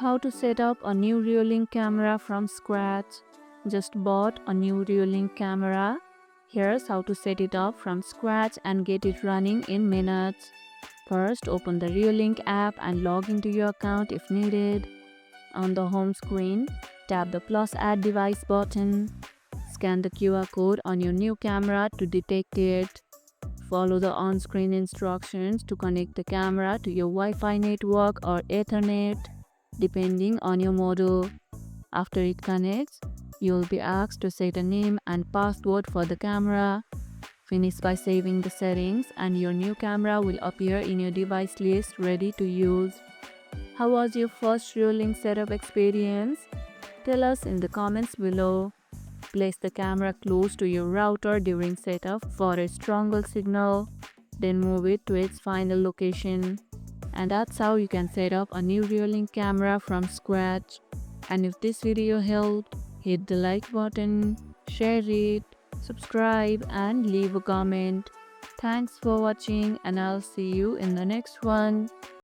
How to set up a new Reolink camera from scratch. Just bought a new Reolink camera. Here's how to set it up from scratch and get it running in minutes. First, open the Reolink app and log into your account if needed. On the home screen, tap the plus add device button. Scan the QR code on your new camera to detect it. Follow the on-screen instructions to connect the camera to your Wi-Fi network or Ethernet, depending on your model. After it connects, you'll be asked to set a name and password for the camera. Finish by saving the settings and your new camera will appear in your device list ready to use. How was your first Reolink setup experience? Tell us in the comments below. Place the camera close to your router during setup for a stronger signal. Then move it to its final location. And that's how you can set up a new Reolink camera from scratch. And if this video helped, hit the like button, share it, subscribe and leave a comment. Thanks for watching and I'll see you in the next one.